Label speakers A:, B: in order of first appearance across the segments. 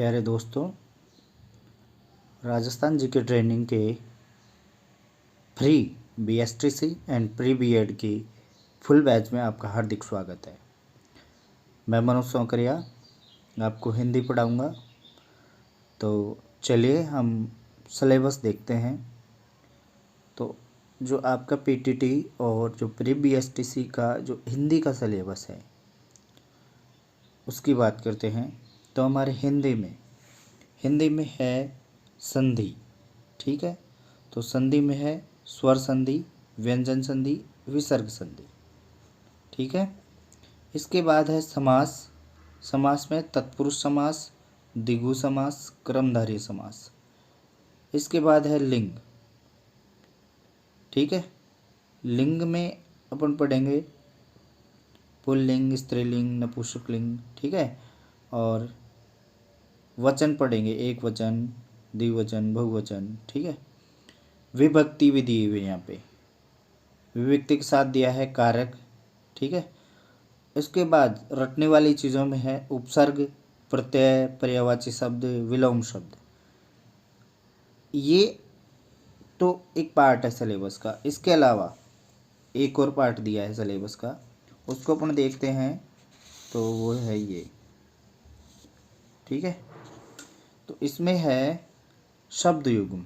A: प्यारे दोस्तों, Rajasthan GK training के free BSTC and pre BEd की फुल बैच में आपका हार्दिक स्वागत है। मैं मनोज सौकरिया आपको हिंदी पढ़ाऊंगा। तो चलिए हम सिलेबस देखते हैं। तो जो आपका पीटीटी और जो प्री बीएसटीसी का जो हिंदी का सिलेबस है उसकी बात करते हैं। तो हमारे हिंदी में है संधि। ठीक है, तो संधि में है स्वर संधि, व्यंजन संधि, विसर्ग संधि। ठीक है, इसके बाद है समास। समास में तत्पुरुष समास, द्विगु समास, कर्मधारय समास। इसके बाद है लिंग। ठीक है, लिंग में अपन पढ़ेंगे पुल्लिंग, स्त्रीलिंग, नपुंसकलिंग। ठीक है, और वचन पढ़ेंगे एक वचन, द्विवचन, बहुवचन। ठीक है, विभक्ति भी दी हुई है यहाँ पे, विभक्ति के साथ दिया है कारक। ठीक है, इसके बाद रटने वाली चीज़ों में है उपसर्ग, प्रत्यय, पर्यायवाची शब्द, विलोम शब्द। ये तो एक पार्ट है सिलेबस का। इसके अलावा एक और पार्ट दिया है सिलेबस का, उसको अपन देखते हैं। तो वो है ये। ठीक है, तो इसमें है शब्द युग्म।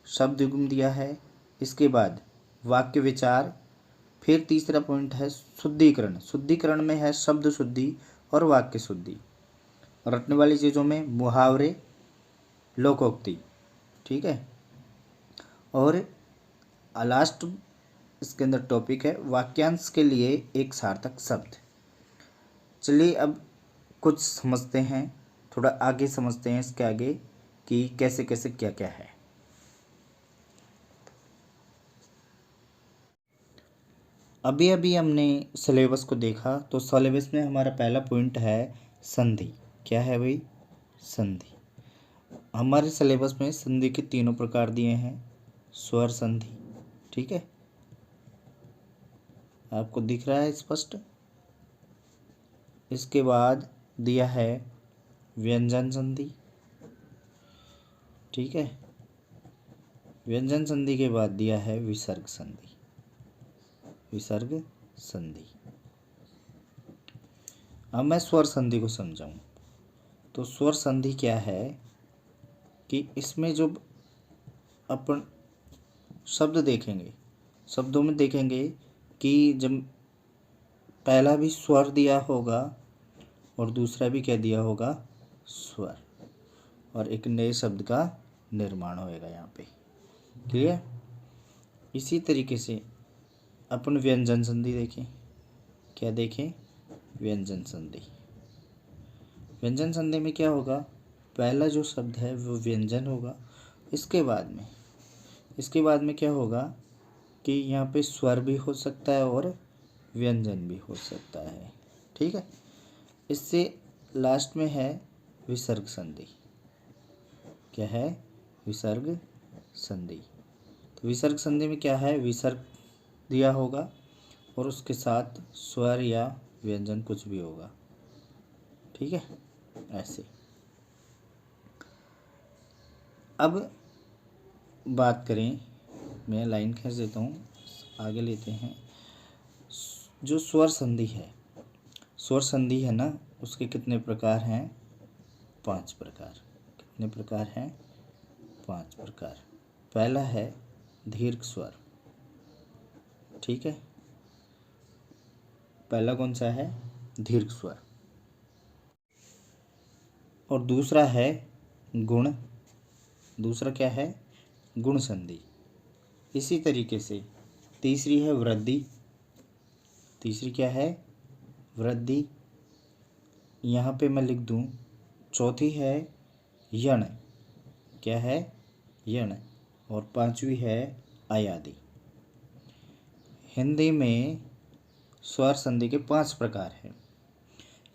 A: शब्द युग्म दिया है। इसके बाद वाक्य विचार। फिर तीसरा पॉइंट है शुद्धिकरण। शुद्धिकरण में है शब्द शुद्धि और वाक्य शुद्धि। रटने वाली चीज़ों में मुहावरे, लोकोक्ति। ठीक है, और लास्ट इसके अंदर टॉपिक है वाक्यांश के लिए एक सार्थक शब्द। चलिए अब कुछ समझते हैं, थोड़ा आगे समझते हैं इसके आगे कि कैसे कैसे क्या क्या है। अभी अभी हमने सिलेबस को देखा, तो सिलेबस में हमारा पहला पॉइंट है संधि। क्या है भाई? संधि। हमारे सिलेबस में संधि के तीनों प्रकार दिए हैं। स्वर संधि, ठीक है, आपको दिख रहा है स्पष्ट। इसके बाद दिया है व्यंजन संधि। ठीक है, व्यंजन संधि के बाद दिया है विसर्ग संधि। विसर्ग संधि। अब मैं स्वर संधि को समझाऊं। तो स्वर संधि क्या है कि इसमें जो अपन शब्द देखेंगे, शब्दों में देखेंगे कि जब पहला भी स्वर दिया होगा और दूसरा भी क्या दिया होगा? स्वर, और एक नए शब्द का निर्माण होएगा यहाँ पे। क्लियर? इसी तरीके से अपन व्यंजन संधि देखें। क्या देखें? व्यंजन संधि। व्यंजन संधि में क्या होगा? पहला जो शब्द है वो व्यंजन होगा। इसके बाद में क्या होगा कि यहाँ पे स्वर भी हो सकता है और व्यंजन भी हो सकता है। ठीक है, इससे लास्ट में है विसर्ग संधि। क्या है? विसर्ग संधि। तो विसर्ग संधि में क्या है? विसर्ग दिया होगा और उसके साथ स्वर या व्यंजन कुछ भी होगा। ठीक है, ऐसे। अब बात करें, मैं लाइन खींच देता हूँ, आगे लेते हैं। जो स्वर संधि है, स्वर संधि है ना, उसके कितने प्रकार हैं? 5 प्रकार। कितने प्रकार हैं? 5 प्रकार। पहला है दीर्घ स्वर। ठीक है, पहला कौन सा है? दीर्घ स्वर। और दूसरा है गुण। दूसरा क्या है? गुण संधि। इसी तरीके से तीसरी है वृद्धि। तीसरी क्या है? वृद्धि। यहाँ पे मैं लिख दूँ। चौथी है यण। क्या है? यण। और 5वीं है अयादि। हिंदी में स्वर संधि के 5 प्रकार हैं।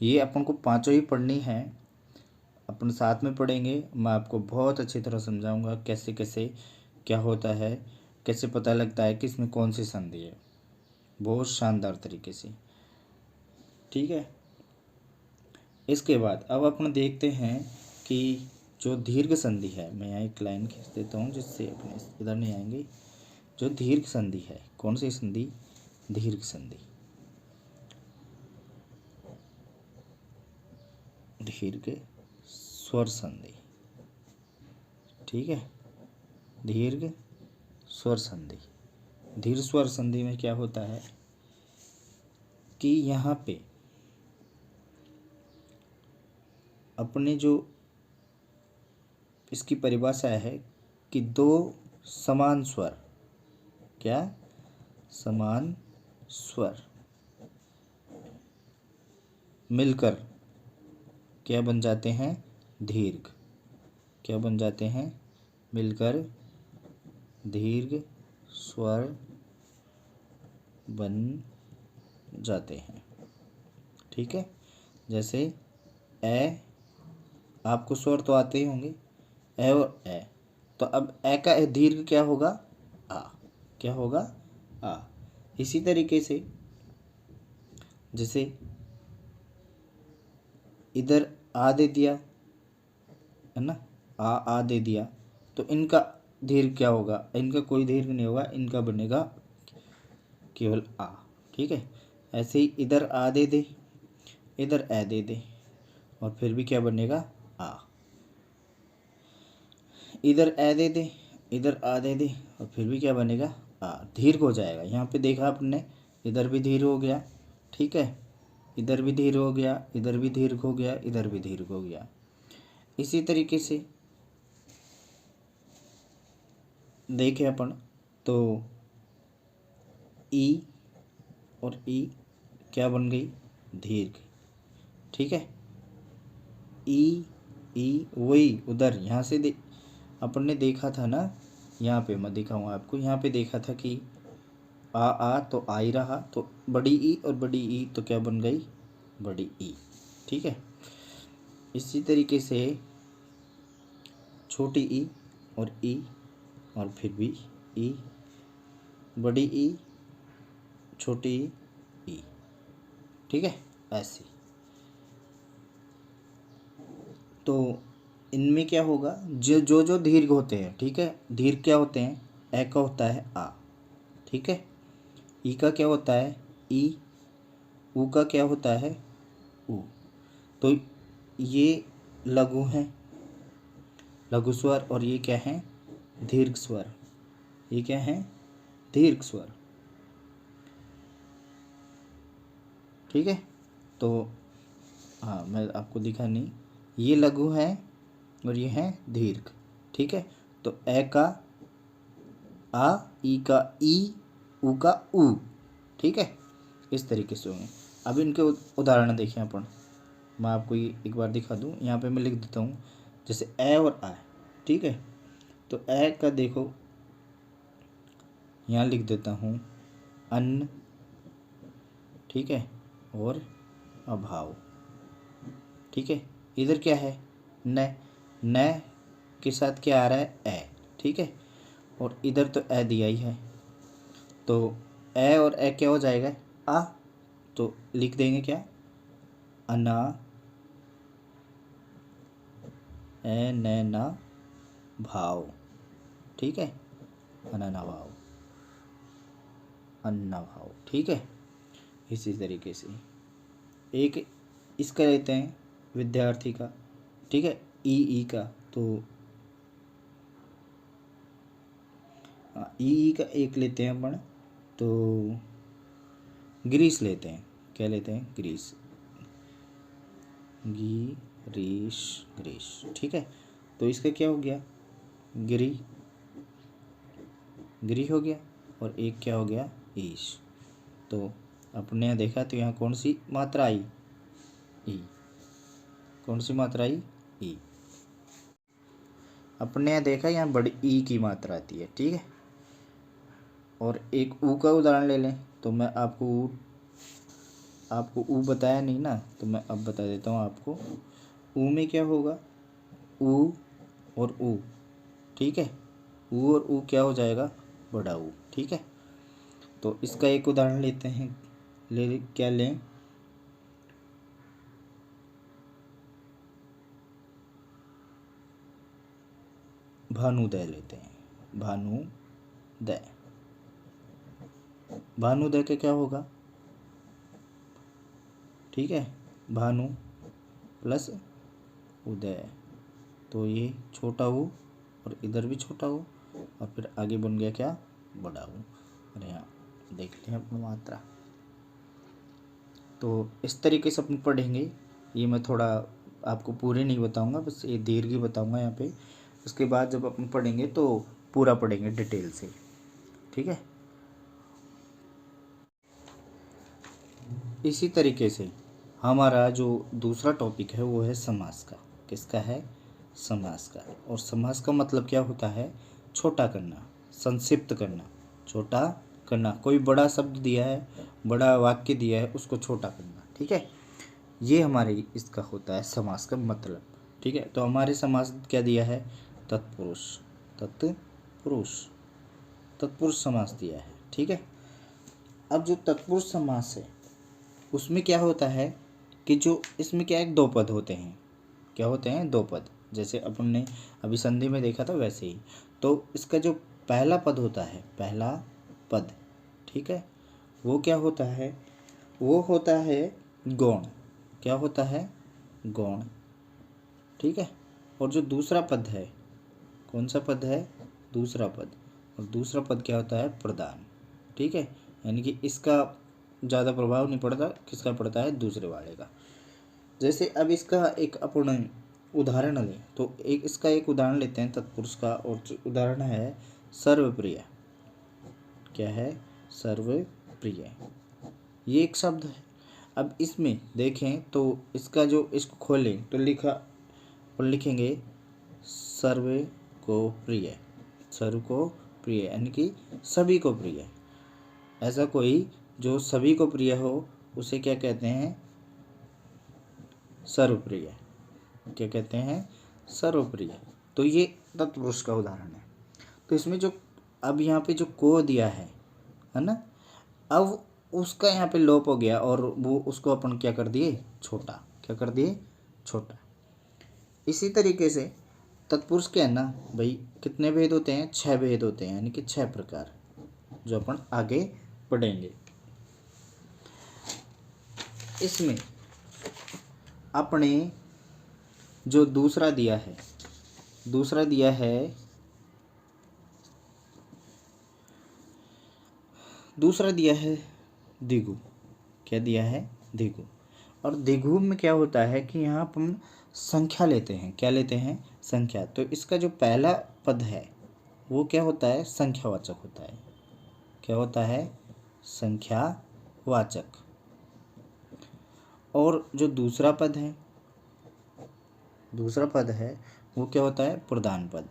A: ये अपन को पांचों ही पढ़नी है, अपन साथ में पढ़ेंगे। मैं आपको बहुत अच्छी तरह समझाऊंगा कैसे कैसे क्या होता है, कैसे पता लगता है कि इसमें कौन सी संधि है, बहुत शानदार तरीके से। ठीक है, इसके बाद अब अपन देखते हैं कि जो दीर्घ संधि है, मैं यहाँ एक लाइन खींच देता हूँ जिससे अपने इधर नहीं आएंगे। जो दीर्घ संधि है, कौन सी संधि? दीर्घ संधि। दीर्घ स्वर संधि, ठीक है। दीर्घ स्वर संधि। दीर्घ स्वर संधि में क्या होता है कि यहाँ पे अपने जो इसकी परिभाषा है कि दो समान स्वर, क्या? समान स्वर मिलकर क्या बन जाते हैं? दीर्घ। क्या बन जाते हैं? मिलकर दीर्घ स्वर बन जाते हैं, ठीक है। जैसे ए, आपको स्वर तो आते ही होंगे, ए और ए। तो अब ए का दीर्घ क्या होगा? आ। क्या होगा? आ। इसी तरीके से जैसे इधर आ दे दिया है ना, आ दे दिया, तो इनका दीर्घ क्या होगा? इनका कोई दीर्घ नहीं होगा, इनका बनेगा केवल आ, ठीक है। ऐसे ही इधर आ दे दे, इधर ए दे दे, और फिर भी क्या बनेगा? आ। इधर ए दे दे, इधर आ दे दे, और फिर भी क्या बनेगा? आ। दीर्घ हो जाएगा। यहाँ पे देखा आपने, इधर भी दीर्घ हो गया, ठीक है। इधर भी दीर्घ हो गया, इधर भी दीर्घ हो गया, इधर भी दीर्घ हो गया। इसी तरीके से देखें अपन तो ई और ई क्या बन गई? दीर्घ, ठीक है। ई वही उधर यहाँ से अपन ने देखा था ना, यहाँ पे मैं दिखाऊंगा आपको। यहाँ पे देखा था कि आ तो आ ही रहा, तो बड़ी ई और बड़ी ई तो क्या बन गई? बड़ी ई, ठीक है। इसी तरीके से छोटी ई और ई, और फिर भी ई, बड़ी ई, छोटी ई, ठीक है। ऐसे तो इनमें क्या होगा? जो दीर्घ होते हैं, ठीक है। दीर्घ क्या होते हैं? ए का होता है आ, ठीक है। ई का क्या होता है? ई। ऊ का क्या होता है? ऊ। तो ये लघु हैं, लघु स्वर, और ये क्या है? दीर्घ स्वर। ये क्या है? दीर्घ स्वर, ठीक है। तो हाँ, मैं आपको दिखा नहीं, ये लघु है और ये है दीर्घ, ठीक है। तो ए का आ, ई का ई, ऊ का ऊ, ठीक है। इस तरीके से होंगे। अब इनके उदाहरण देखें अपन। मैं आपको ये एक बार दिखा दूँ, यहाँ पे मैं लिख देता हूँ। जैसे ए और आ, ठीक है। तो ए का देखो, यहाँ लिख देता हूँ अन्न, ठीक है, और अभाव, ठीक है। इधर क्या है? न के साथ क्या आ रहा है? ए, ठीक है। और इधर तो ए दिया ही है, तो ए और ए क्या हो जाएगा? आ। तो लिख देंगे क्या? अना, ए न ना भाव, ठीक है। अनना भाव, अन्ना भाव, ठीक है। इसी तरीके से एक इसका लेते हैं विद्यार्थी का, ठीक है। ई का तो ई का एक लेते हैं अपन, तो ग्रीस लेते हैं। क्या लेते हैं? ग्रीस, गिरीश, ग्रीस, ठीक है। तो इसका क्या हो गया? गिरी, गिरी हो गया, और एक क्या हो गया? ईश। तो अपने यहाँ देखा तो यहाँ कौन सी मात्रा आई? ई। कौन सी मात्रा आई? ई। अपने यहाँ देखा यहाँ बड़ी ई की मात्रा आती है, ठीक है। और एक ऊ का उदाहरण ले लें, तो मैं आपको ऊ बताया नहीं ना, तो मैं अब बता देता हूँ आपको। ऊ में क्या होगा? ऊ और ऊ, ठीक है। ऊ और ऊ क्या हो जाएगा? बड़ा ऊ, ठीक है। तो इसका एक उदाहरण लेते हैं, क्या लें? भानुदय लेते हैं, भानुदय। भानुदय का क्या होगा, ठीक है, भानु प्लस उदय, तो ये छोटा हो और इधर भी छोटा हो और फिर आगे बन गया क्या, बड़ा हो। और यहाँ देखते हैं अपनी मात्रा। तो इस तरीके से अपन पढ़ेंगे। ये मैं थोड़ा आपको पूरे नहीं बताऊंगा, बस ये दीर्घ ही बताऊंगा यहाँ पे। उसके बाद जब अपन पढ़ेंगे तो पूरा पढ़ेंगे डिटेल से, ठीक है। इसी तरीके से हमारा जो दूसरा टॉपिक है वो है समास का। किसका है, समास का। और समास का मतलब क्या होता है, छोटा करना, संक्षिप्त करना, छोटा करना। कोई बड़ा शब्द दिया है, बड़ा वाक्य दिया है, उसको छोटा करना, ठीक है। ये हमारे इसका होता है समास का मतलब, ठीक है। तो हमारे समास क्या दिया है, तत्पुरुष, तत्पुरुष, तत्पुरुष समास दिया है, ठीक है। अब जो तत्पुरुष समास है उसमें क्या होता है कि जो इसमें क्या है, दो पद होते हैं। क्या होते हैं, दो पद। जैसे अपन ने अभी संधि में देखा था वैसे ही। तो इसका जो पहला पद होता है, पहला पद, ठीक है, वो क्या होता है, वो होता है गौण। क्या होता है, गौण, ठीक है। और जो दूसरा पद है, कौन सा पद है, दूसरा पद। और दूसरा पद क्या होता है, प्रधान, ठीक है। यानी कि इसका ज़्यादा प्रभाव नहीं पड़ता, किसका पड़ता है, दूसरे वाले का। जैसे अब इसका एक अपन उदाहरण लें, तो इसका एक उदाहरण लेते हैं तत्पुरुष का, और उदाहरण है सर्वप्रिय। क्या है, सर्वप्रिय, ये एक शब्द है। अब इसमें देखें तो इसका जो, इसको खोलें तो लिखा, और लिखेंगे सर्व को प्रिय, सर्व को प्रिय, यानी कि सभी को प्रिय। ऐसा कोई जो सभी को प्रिय हो उसे क्या कहते हैं, सर्वप्रिय। क्या कहते हैं, सर्वप्रिय। तो ये तत्पुरुष का उदाहरण है। तो इसमें जो अब यहाँ पे जो को दिया है ना, अब उसका यहाँ पे लोप हो गया और वो उसको अपन क्या कर दिए, छोटा। क्या कर दिए, छोटा। इसी तरीके से तत्पुरुष के है ना भाई, कितने भेद होते हैं, 6 भेद होते हैं, यानी कि 6 प्रकार, जो अपन आगे पढ़ेंगे। इसमें अपने जो दूसरा दिया है, दूसरा दिया है, दूसरा दिया है द्विगु। क्या दिया है, द्विगु। और द्विगु में क्या होता है कि यहाँ अपन संख्या लेते हैं। क्या लेते हैं, संख्या। तो इसका जो पहला पद है वो क्या होता है, संख्यावाचक होता है। क्या होता है, संख्यावाचक। और जो दूसरा पद है, दूसरा पद है वो क्या होता है, प्रधान पद।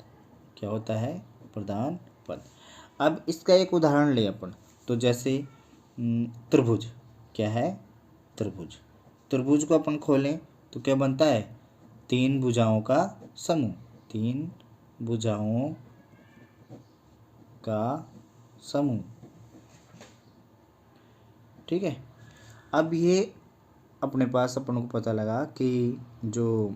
A: क्या होता है, प्रधान पद। अब इसका एक उदाहरण ले अपन, तो जैसे त्रिभुज। क्या है, त्रिभुज। त्रिभुज को अपन खोलें तो क्या बनता है, 3 भुजाओं का समूह, 3 भुजाओं का समूह, ठीक है। अब ये अपने पास अपन को पता लगा कि जो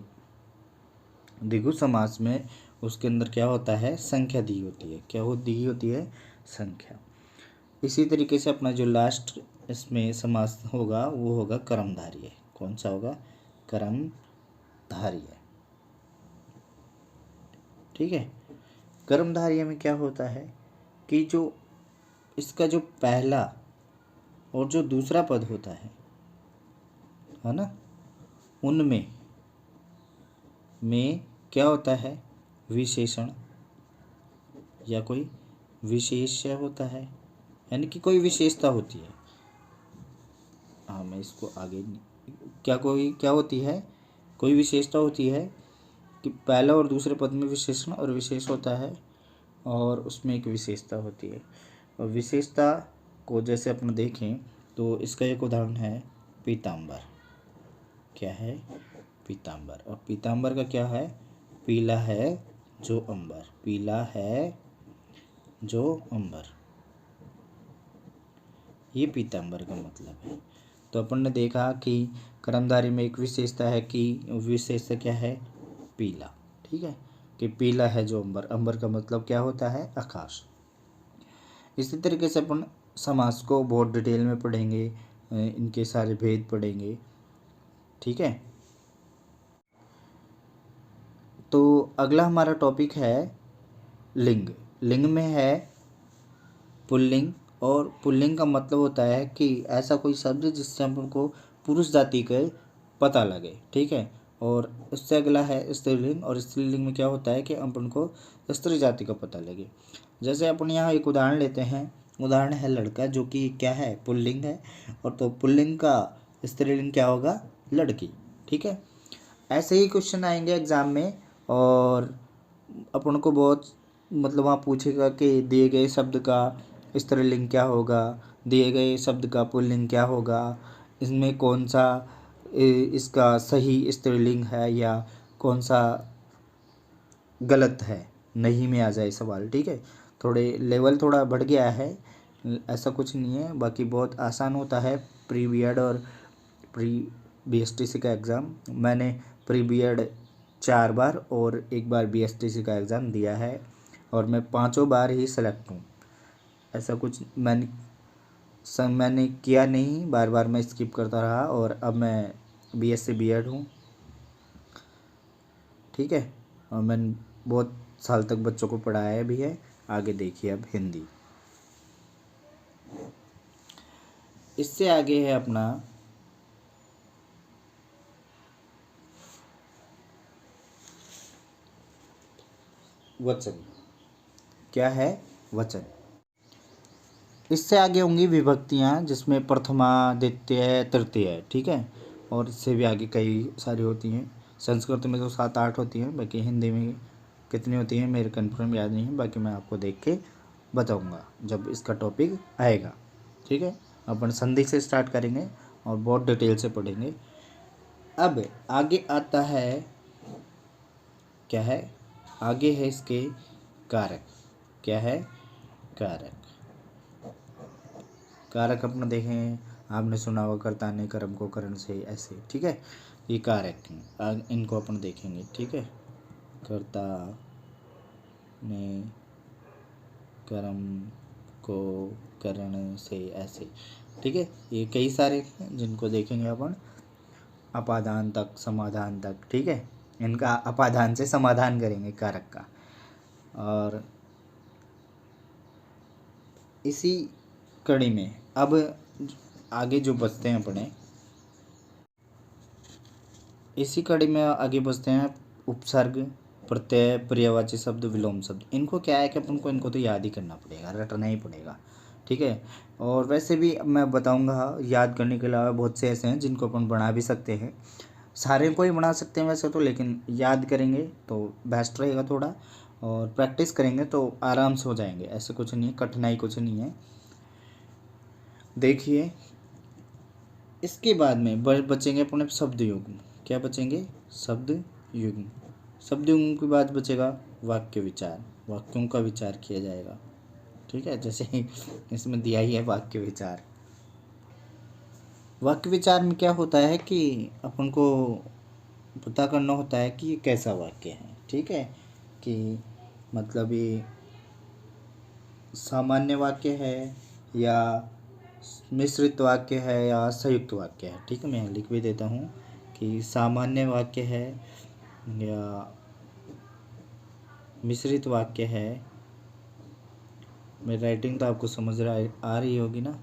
A: द्विगु समास में उसके अंदर क्या होता है, संख्या दी होती है। क्या दी होती है, संख्या। इसी तरीके से अपना जो लास्ट इसमें समास होगा वो होगा कर्मधारय। कौन सा होगा, कर्मधारय, ठीक है। कर्मधारय में क्या होता है कि जो इसका जो पहला और जो दूसरा पद होता है ना, उनमें क्या होता है, विशेषण या कोई विशेष्य होता है, यानी कि कोई विशेषता होती है। हाँ, मैं इसको आगे क्या होती है, कोई विशेषता होती है कि पहला और दूसरे पद में विशेषण और विशेष होता है, और उसमें एक विशेषता होती है। और विशेषता को जैसे अपन देखें तो इसका एक उदाहरण है पीताम्बर। क्या है, पीताम्बर। और पीताम्बर का क्या है, पीला है जो अंबर, पीला है जो अंबर, ये पीताम्बर का मतलब है। तो अपन ने देखा कि कर्मधारय में एक विशेषता है कि विशेषता क्या है, पीला, ठीक है। कि पीला है जो अंबर, अंबर का मतलब क्या होता है, आकाश। इसी तरीके से अपन समास को बहुत डिटेल में पढ़ेंगे, इनके सारे भेद पढ़ेंगे, ठीक है। तो अगला हमारा टॉपिक है लिंग। लिंग में है पुल्लिंग, और पुल्लिंग का मतलब होता है कि ऐसा कोई शब्द जिससे अपन को पुरुष जाति का पता लगे, ठीक है। और उससे अगला है स्त्रीलिंग, और स्त्रीलिंग में क्या होता है कि अपन को स्त्री जाति का पता लगे। जैसे अपन यहाँ एक उदाहरण लेते हैं, उदाहरण है लड़का, जो कि क्या है, पुल्लिंग है, और तो पुल्लिंग का स्त्रीलिंग क्या होगा, लड़की, ठीक है। ऐसे ही क्वेश्चन आएंगे एग्जाम में, और अपन को बहुत मतलब वहाँ पूछेगा कि दिए गए शब्द का स्त्रीलिंग क्या होगा, दिए गए शब्द का पुल्लिंग क्या होगा, इसमें कौन सा इसका सही स्त्रीलिंग है या कौन सा गलत है, नहीं में आ जाए सवाल, ठीक है। थोड़े लेवल थोड़ा बढ़ गया है, ऐसा कुछ नहीं है, बाकी बहुत आसान होता है प्री बीएड और प्री बीएसटीसी का एग्ज़ाम। मैंने प्री बीएड 4 बार और 1 बार बीएसटीसी का एग्ज़ाम दिया है, और मैं 5 बार ही सेलेक्ट हूँ। ऐसा कुछ मैंने किया नहीं, बार बार मैं स्किप करता रहा, और अब मैं बीएससी बीएड हूँ, ठीक है। और मैंने बहुत साल तक बच्चों को पढ़ाया भी है। आगे देखिए अब हिंदी। इससे आगे है अपना वचन। क्या है, वचन। इससे आगे होंगी विभक्तियाँ, जिसमें प्रथमा, द्वितीय, तृतीय, ठीक है। और इससे भी आगे कई सारी होती हैं। संस्कृत में तो 7-8 होती हैं, बाकी हिंदी में कितनी होती हैं मेरे कन्फर्म याद नहीं है, बाकी मैं आपको देख के बताऊंगा जब इसका टॉपिक आएगा, ठीक है। अपन संधि से स्टार्ट करेंगे और बहुत डिटेल से पढ़ेंगे। अब आगे आता है, क्या है, आगे है इसके कारक। क्या है, कारक। कारक अपना देखें, आपने सुना होगा कर्ता ने कर्म को करण से, ऐसे, ठीक है। ये कारक इनको अपन देखेंगे, ठीक है। कर्ता ने कर्म को करण से, ऐसे, ठीक है। ये कई सारे हैं जिनको देखेंगे अपन अपादान तक, समाधान तक, ठीक है। इनका अपादान से समाधान करेंगे कारक का। और इसी कड़ी में अब आगे जो बचते हैं अपने, इसी कड़ी में आगे बचते हैं उपसर्ग, प्रत्यय, पर्यायवाची शब्द, विलोम शब्द। इनको क्या है कि अपन को इनको तो याद ही करना पड़ेगा, रटना ही पड़ेगा, ठीक है। और वैसे भी मैं बताऊंगा, याद करने के अलावा बहुत से ऐसे हैं जिनको अपन बना भी सकते हैं। सारे को ही बना सकते हैं वैसे तो, लेकिन याद करेंगे तो बेस्ट रहेगा थोड़ा, और प्रैक्टिस करेंगे तो आराम से हो जाएंगे। ऐसे कुछ नहीं है, कठिनाई कुछ नहीं है। देखिए इसके बाद में बचेंगे अपने शब्द युग्म। क्या बचेंगे, शब्द युग्म। शब्द युग्म के बाद बचेगा वाक्य विचार, वाक्यों का विचार किया जाएगा, ठीक है। जैसे इसमें दिया ही है वाक्य विचार। वाक्य विचार में क्या होता है कि अपन को पता करना होता है कि ये कैसा वाक्य है, ठीक है। कि मतलब ये सामान्य वाक्य है या मिश्रित वाक्य है या संयुक्त वाक्य है, ठीक है। मैं लिख भी देता हूँ कि सामान्य वाक्य है या मिश्रित वाक्य है। मेरी राइटिंग तो आपको समझ आ रही होगी ना।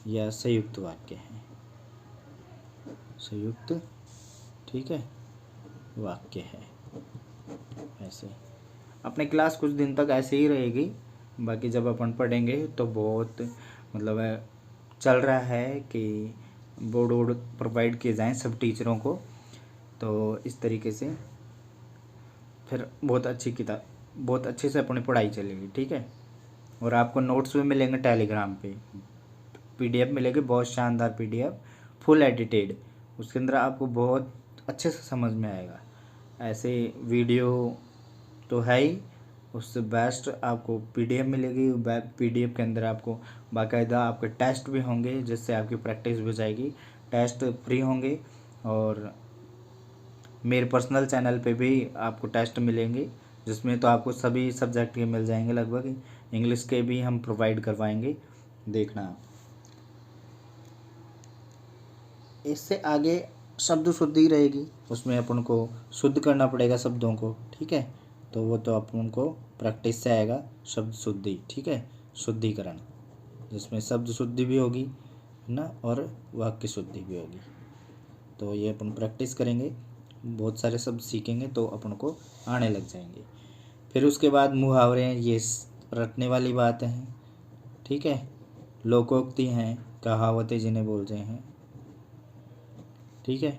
A: या संयुक्त वाक्य है, संयुक्त, ठीक है, वाक्य है। ऐसे अपने क्लास कुछ दिन तक ऐसे ही रहेगी, बाकी जब अपन पढ़ेंगे तो बहुत मतलब चल रहा है कि बोर्ड वोर्ड प्रोवाइड किए जाएँ सब टीचरों को, तो इस तरीके से फिर बहुत अच्छी किताब, बहुत अच्छे से अपनी पढ़ाई चलेगी, ठीक है। और आपको नोट्स भी मिलेंगे टेलीग्राम पे, पीडीएफ मिलेगी, बहुत शानदार पीडीएफ, फुल एडिटेड। उसके अंदर आपको बहुत अच्छे से समझ में आएगा। ऐसे वीडियो तो है ही, उससे बेस्ट आपको पीडीएफ मिलेगी। पीडीएफ के अंदर आपको बाकायदा आपके टेस्ट भी होंगे, जिससे आपकी प्रैक्टिस भी हो जाएगी। टेस्ट फ्री होंगे, और मेरे पर्सनल चैनल पे भी आपको टेस्ट मिलेंगे, जिसमें तो आपको सभी सब्जेक्ट के मिल जाएंगे लगभग, इंग्लिश के भी हम प्रोवाइड करवाएंगे, देखना। इससे आगे शब्द शुद्धि रहेगी, उसमें अपन को शुद्ध करना पड़ेगा शब्दों को, ठीक है। तो वो तो अपन को प्रैक्टिस से आएगा, शब्द शुद्धि, ठीक है, शुद्धिकरण, जिसमें शब्द शुद्धि भी होगी है ना, और वाक्य शुद्धि भी होगी। तो ये अपन प्रैक्टिस करेंगे, बहुत सारे शब्द सीखेंगे तो अपन को आने लग जाएंगे। फिर उसके बाद मुहावरे हैं, ये रटने वाली बातें हैं, ठीक है। लोकोक्ति हैं, कहावतें जिन्हें बोलते हैं, ठीक है,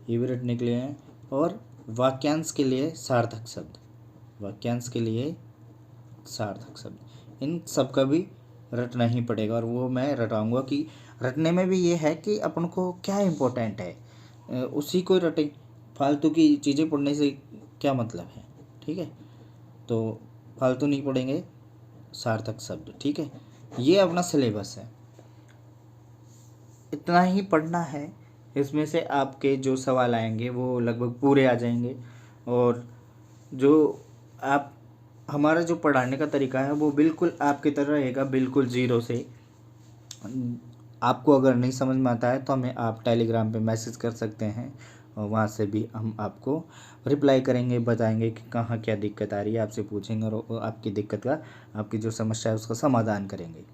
A: ये भी रटने के लिए हैं। और वाक्यांश के लिए सार्थक शब्द, वाक्यांश के लिए सार्थक शब्द, इन सब का भी रटना ही पड़ेगा। और वो मैं रटाऊंगा कि रटने में भी ये है कि अपन को क्या इम्पोर्टेंट है, उसी को रटे, फालतू की चीज़ें पढ़ने से क्या मतलब है, ठीक है। तो फालतू नहीं पढ़ेंगे, सार्थक शब्द, ठीक है। ये अपना सिलेबस है, इतना ही पढ़ना है। इसमें से आपके जो सवाल आएंगे वो लगभग पूरे आ जाएंगे। और जो आप हमारा जो पढ़ाने का तरीका है वो बिल्कुल आपकी तरह रहेगा, बिल्कुल ज़ीरो से। आपको अगर नहीं समझ में आता है तो हमें आप टेलीग्राम पे मैसेज कर सकते हैं, और वहाँ से भी हम आपको रिप्लाई करेंगे, बताएंगे कि कहाँ क्या दिक्कत आ रही है, आपसे पूछेंगे और आपकी दिक्कत का, आपकी जो समस्या है उसका समाधान करेंगे,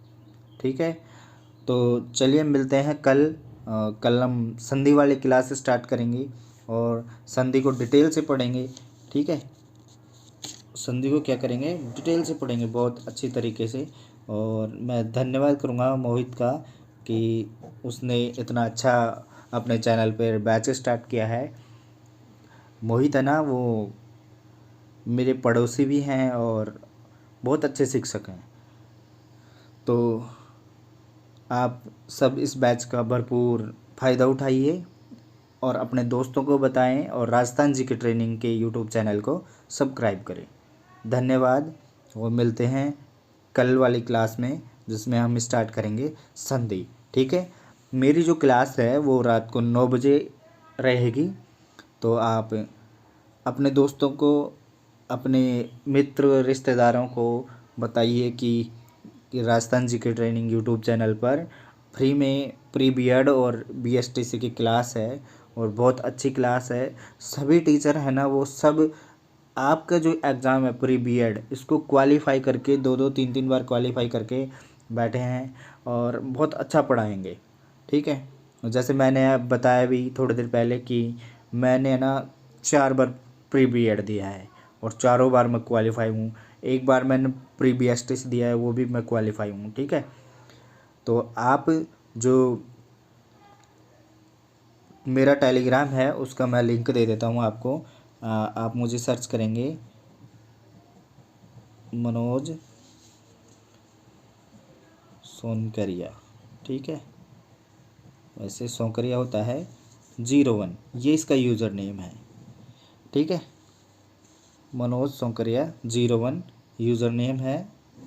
A: ठीक है। तो चलिए मिलते हैं कल। कल हम संधि वाली क्लास स्टार्ट करेंगे और संधि को डिटेल से पढ़ेंगे, ठीक है। संधि को क्या करेंगे, डिटेल से पढ़ेंगे बहुत अच्छी तरीके से। और मैं धन्यवाद करूँगा मोहित का कि उसने इतना अच्छा अपने चैनल पर बैच स्टार्ट किया है। मोहित है ना, वो मेरे पड़ोसी भी हैं और बहुत अच्छे शिक्षक हैं। तो आप सब इस बैच का भरपूर फ़ायदा उठाइए और अपने दोस्तों को बताएं, और राजस्थान जी के ट्रेनिंग के यूट्यूब चैनल को सब्सक्राइब करें। धन्यवाद, और मिलते हैं कल वाली क्लास में, जिसमें हम स्टार्ट करेंगे संधि, ठीक है। मेरी जो क्लास है वो रात को 9 बजे रहेगी। तो आप अपने दोस्तों को, अपने मित्र रिश्तेदारों को बताइए कि राजस्थान जी के ट्रेनिंग यूट्यूब चैनल पर फ्री में प्री बीएड और बीएसटीसी की क्लास है, और बहुत अच्छी क्लास है। सभी टीचर है ना, वो सब आपका जो एग्ज़ाम है प्री बीएड, इसको क्वालिफाई करके 2-2 3-3 बार क्वालिफाई करके बैठे हैं, और बहुत अच्छा पढ़ाएंगे, ठीक है। जैसे मैंने बताया भी थोड़ी देर पहले कि मैंने ना 4 बार प्री बीएड दिया है, और चारों बार मैं क्वालिफाई हूँ। एक बार मैंने प्री बीएसटीसी दिया है, वो भी मैं क्वालिफाई हूँ, ठीक है। तो आप जो मेरा टेलीग्राम है उसका मैं लिंक दे देता हूँ आपको। आप मुझे सर्च करेंगे मनोज सोनकरिया, ठीक है। वैसे सोनकरिया होता है 01, ये इसका यूज़र नेम है, ठीक है। मनोज सोनकरिया 01 यूज़र नेम है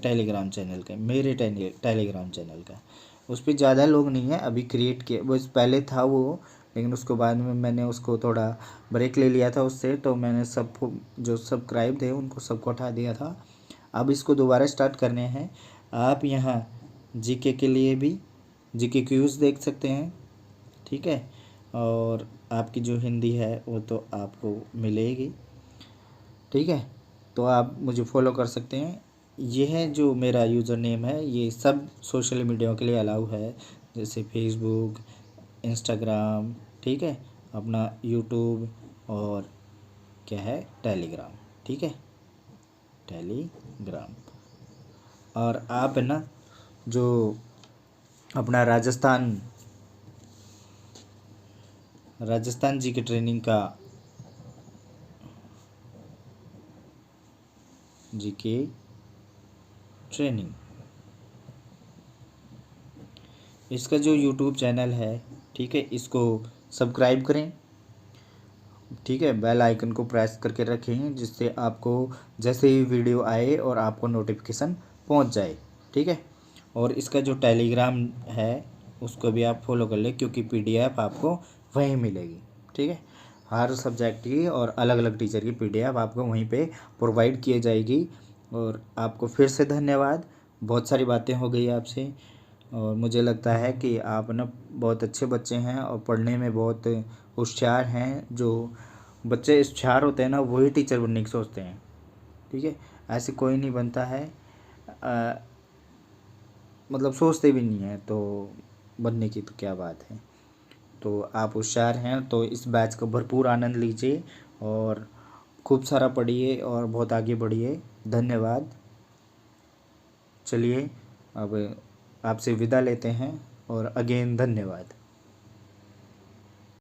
A: टेलीग्राम चैनल का, मेरे टेलीग्राम चैनल का। उस पर ज़्यादा लोग नहीं है अभी क्रिएट किए, वो पहले था वो, लेकिन उसको बाद में मैंने उसको थोड़ा ब्रेक ले लिया था उससे, तो मैंने सबको जो सब्सक्राइब थे उनको सबको हटा दिया था। अब इसको दोबारा स्टार्ट करने हैं। आप यहाँ जीके के लिए भी जीके क्यूज़ देख सकते हैं, ठीक है। और आपकी जो हिंदी है वो तो आपको मिलेगी, ठीक है। तो आप मुझे फॉलो कर सकते हैं। ये है जो मेरा यूज़र नेम है, ये सब सोशल मीडिया के लिए अलाउ है, जैसे फेसबुक, इंस्टाग्राम, ठीक है, अपना यूट्यूब, और क्या है टेलीग्राम, ठीक है, टेलीग्राम। और आप है ना जो अपना राजस्थान जी की ट्रेनिंग का जीके ट्रेनिंग, इसका जो यूट्यूब चैनल है, ठीक है, इसको सब्सक्राइब करें, ठीक है। बेल आइकन को प्रेस करके रखें, जिससे आपको जैसे ही वीडियो आए और आपको नोटिफिकेशन पहुंच जाए, ठीक है। और इसका जो टेलीग्राम है उसको भी आप फॉलो कर लें, क्योंकि पीडीएफ आपको वहीं मिलेगी, ठीक है। हर सब्जेक्ट की और अलग अलग टीचर की PDF आपको वहीं पे प्रोवाइड किए जाएगी। और आपको फिर से धन्यवाद। बहुत सारी बातें हो गई आपसे, और मुझे लगता है कि आप ना बहुत अच्छे बच्चे हैं और पढ़ने में बहुत होशियार हैं। जो बच्चे होशियार होते हैं ना, वही टीचर बनने की सोचते हैं। ठीक है, ऐसे कोई नहीं बनता है, मतलब सोचते भी नहीं है, तो बनने की तो क्या बात है। तो आप होशियार हैं, तो इस बैच का भरपूर आनंद लीजिए और खूब सारा पढ़िए और बहुत आगे बढ़िए। धन्यवाद। चलिए अब आपसे विदा लेते हैं, और अगेन धन्यवाद।